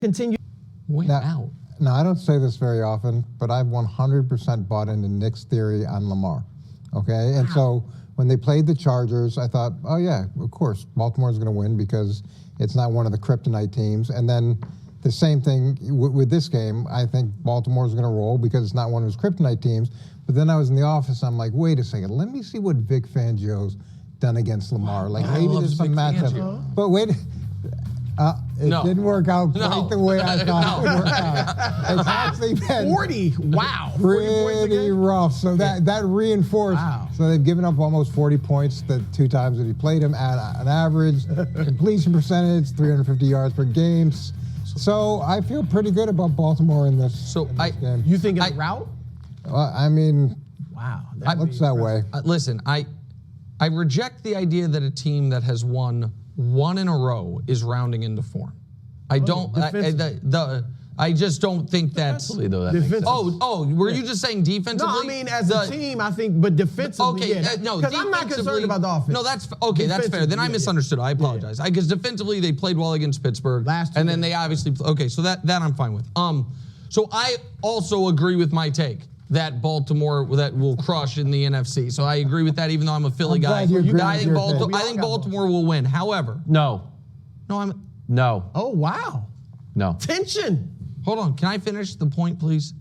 continue. Now, I don't say this very often, but I've 100% bought into Nick's theory on Lamar. Okay, and so when they played the Chargers, I thought, oh yeah, of course, Baltimore's going to win because it's not one of the kryptonite teams. And then the same thing with this game. I think Baltimore's going to roll because it's not one of his kryptonite teams. But then I was in the office, I'm like, wait a second, let me see what Vic Fangio's done against Lamar. Like maybe there's some matchup. But wait. It didn't work out quite the way I thought it would work out. It's actually been 40. Wow. Pretty rough. So that reinforced. Wow. So they've given up almost 40 points the 2 times that he played him at an average. Completion percentage, 350 yards per game. So I feel pretty good about Baltimore in this, game. You think it's a route? I mean, wow. It looks that way. Listen, I reject the idea that a team that has won one in a row is rounding into form. I don't. I just don't think that's. Though, that makes sense. Were you just saying defensively? No, I mean as a team, I think, but defensively, because I'm not concerned about the offense. No, that's okay. That's fair. Then I misunderstood. I apologize. Because defensively, they played well against Pittsburgh, and then they obviously so that I'm fine with. So I also agree with my take that Baltimore that will crush in the NFC. So I agree with that, even though I'm a Philly guy. I think Baltimore will win. However, No. Oh wow. No. Tension. Hold on. Can I finish the point, please?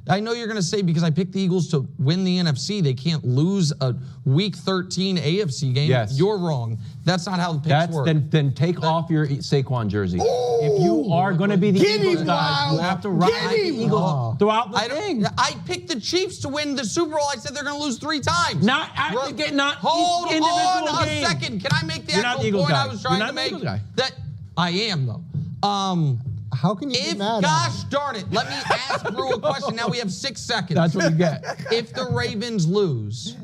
I know you're going to say because I picked the Eagles to win the NFC, they can't lose a Week 13 AFC game. Yes. You're wrong. That's not how the picks work. Then take off your Saquon jersey. If you are going to be the Eagles guy, you have to ride the Eagles throughout the thing. I picked the Chiefs to win the Super Bowl. I said they're going to lose 3 times. Hold on a second. Can I make the actual point I was trying to make? That I am though. How can you be mad? Gosh darn it, let me ask Brew a question. Now we have 6 seconds. That's what you get. If the Ravens lose,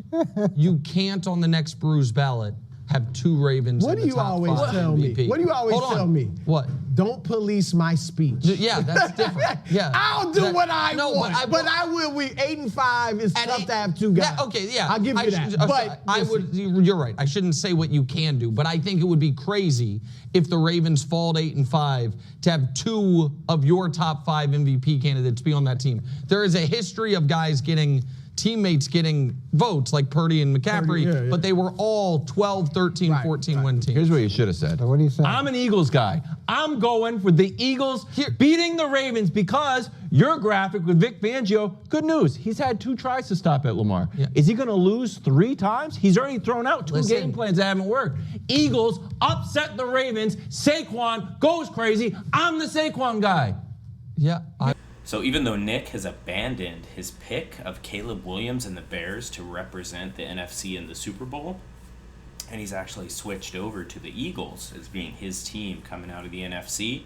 you can't on the next Brew's ballot have 2 Ravens in the top 5 MVP. What do you always tell me? What? Don't police my speech. Yeah, that's different. Yeah, I'll do what I want. But I will. 8-5 is tough to have 2 guys. I'll give you that. But I would. You're right. I shouldn't say what you can do, but I think it would be crazy if the Ravens fall to 8-5 to have 2 of your top 5 MVP candidates be on that team. There is a history of guys teammates getting votes like Purdy and McCaffrey, but they were all 12, 13, 14 win teams. Here's what you should have said. So what do you say? I'm an Eagles guy. I'm going for the Eagles beating the Ravens because your graphic with Vic Fangio, good news. He's had 2 tries to stop at Lamar. Yeah. Is he going to lose 3 times? He's already thrown out 2 game plans that haven't worked. Eagles upset the Ravens. Saquon goes crazy. I'm the Saquon guy. Yeah. So even though Nick has abandoned his pick of Caleb Williams and the Bears to represent the NFC in the Super Bowl, and he's actually switched over to the Eagles as being his team coming out of the NFC,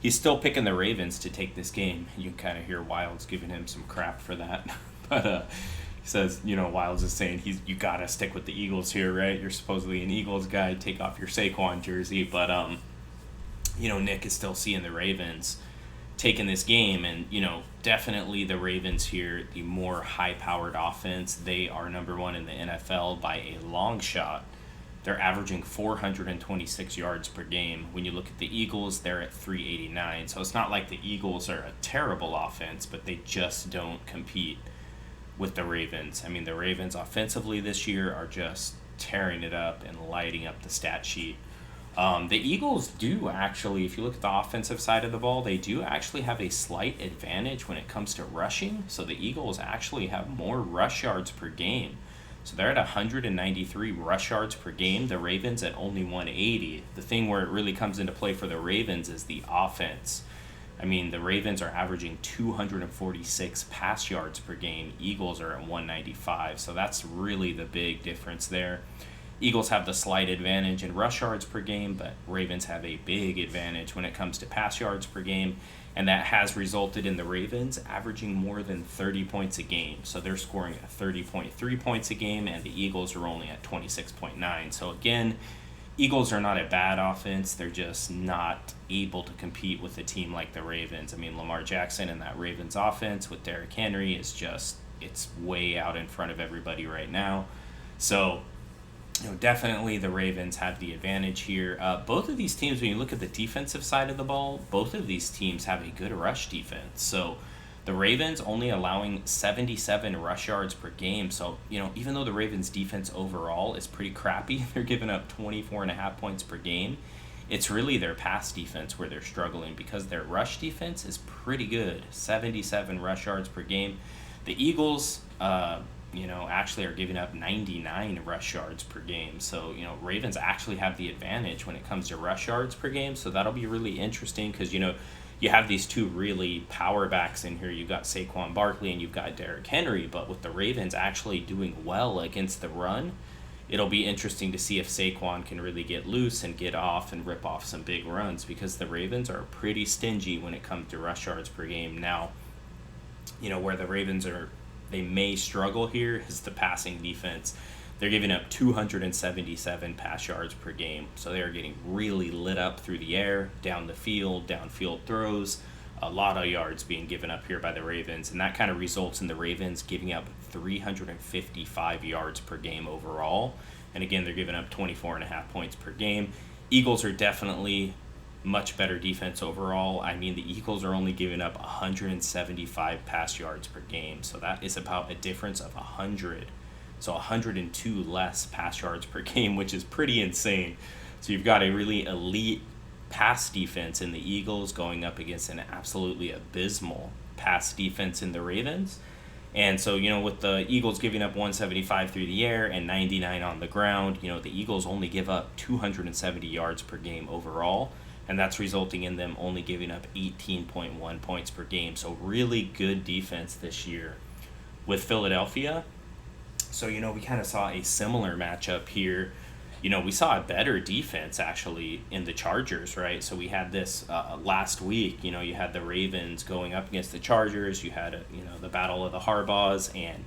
he's still picking the Ravens to take this game. You can kind of hear Wilds giving him some crap for that. But he says, Wilds is saying you got to stick with the Eagles here, right? You're supposedly an Eagles guy. Take off your Saquon jersey. But, Nick is still seeing the Ravens taking this game, and definitely the Ravens here, the more high-powered offense. They are number 1 in the NFL by a long shot. They're averaging 426 yards per game. When you look at the Eagles, they're at 389. So it's not like the Eagles are a terrible offense, but they just don't compete with the Ravens. I mean, the Ravens offensively this year are just tearing it up and lighting up the stat sheet. The Eagles do actually, if you look at the offensive side of the ball, they do actually have a slight advantage when it comes to rushing. So the Eagles actually have more rush yards per game. So they're at 193 rush yards per game. The Ravens at only 180. The thing where it really comes into play for the Ravens is the offense. I mean, the Ravens are averaging 246 pass yards per game. Eagles are at 195. So that's really the big difference there. Eagles have the slight advantage in rush yards per game, but Ravens have a big advantage when it comes to pass yards per game, and that has resulted in the Ravens averaging more than 30 points a game. So they're scoring at 30.3 points a game, and the Eagles are only at 26.9. So again, Eagles are not a bad offense. They're just not able to compete with a team like the Ravens. I mean, Lamar Jackson and that Ravens offense with Derrick Henry is just, it's way out in front of everybody right now. So definitely the Ravens have the advantage here. Both of these teams, when you look at the defensive side of the ball, both of these teams have a good rush defense. So the Ravens only allowing 77 rush yards per game. So, even though the Ravens defense overall is pretty crappy, they're giving up 24.5 points per game. It's really their pass defense where they're struggling because their rush defense is pretty good. 77 rush yards per game. The Eagles, actually are giving up 99 rush yards per game. So, Ravens actually have the advantage when it comes to rush yards per game. So that'll be really interesting because, you have these two really power backs in here. You've got Saquon Barkley and you've got Derrick Henry. But with the Ravens actually doing well against the run, it'll be interesting to see if Saquon can really get loose and get off and rip off some big runs because the Ravens are pretty stingy when it comes to rush yards per game. Now, where the Ravens they may struggle here is the passing defense. They're giving up 277 pass yards per game. So they are getting really lit up through the air, down the field, downfield throws. A lot of yards being given up here by the Ravens. And that kind of results in the Ravens giving up 355 yards per game overall. And again, they're giving up 24.5 points per game. Eagles are definitely much better defense overall. I mean, the Eagles are only giving up 175 pass yards per game. So that is about a difference of 100. So 102 less pass yards per game, which is pretty insane. So you've got a really elite pass defense in the Eagles going up against an absolutely abysmal pass defense in the Ravens. And so, with the Eagles giving up 175 through the air and 99 on the ground, the Eagles only give up 270 yards per game overall. And that's resulting in them only giving up 18.1 points per game. So really good defense this year with Philadelphia. So, we kind of saw a similar matchup here. We saw a better defense, actually, in the Chargers, right? So we had this last week. You had the Ravens going up against the Chargers. You had, the battle of the Harbaughs. And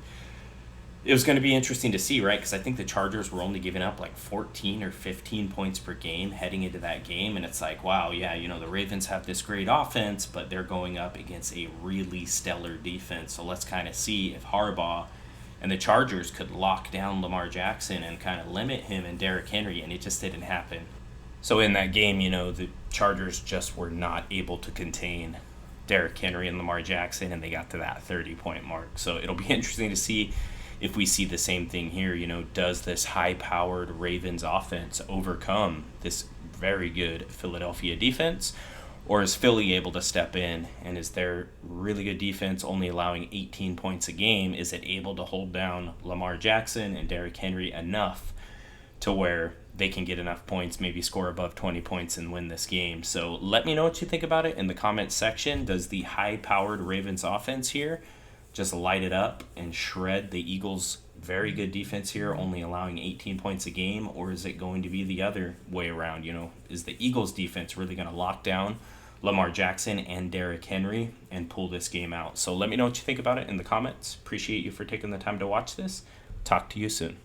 it was going to be interesting to see, right? Because I think the Chargers were only giving up like 14 or 15 points per game heading into that game. And it's like, wow, yeah, the Ravens have this great offense, but they're going up against a really stellar defense. So let's kind of see if Harbaugh and the Chargers could lock down Lamar Jackson and kind of limit him and Derrick Henry, and it just didn't happen. So in that game, the Chargers just were not able to contain Derrick Henry and Lamar Jackson, and they got to that 30-point mark. So it'll be interesting to see if we see the same thing here. Does this high-powered Ravens offense overcome this very good Philadelphia defense? Or is Philly able to step in, and is their really good defense only allowing 18 points a game? Is it able to hold down Lamar Jackson and Derrick Henry enough to where they can get enough points, maybe score above 20 points and win this game? So let me know what you think about it in the comments section. Does the high-powered Ravens offense here just light it up and shred the Eagles' very good defense here, only allowing 18 points a game? Or is it going to be the other way around? Is the Eagles' defense really going to lock down Lamar Jackson and Derrick Henry and pull this game out? So let me know what you think about it in the comments. Appreciate you for taking the time to watch this. Talk to you soon.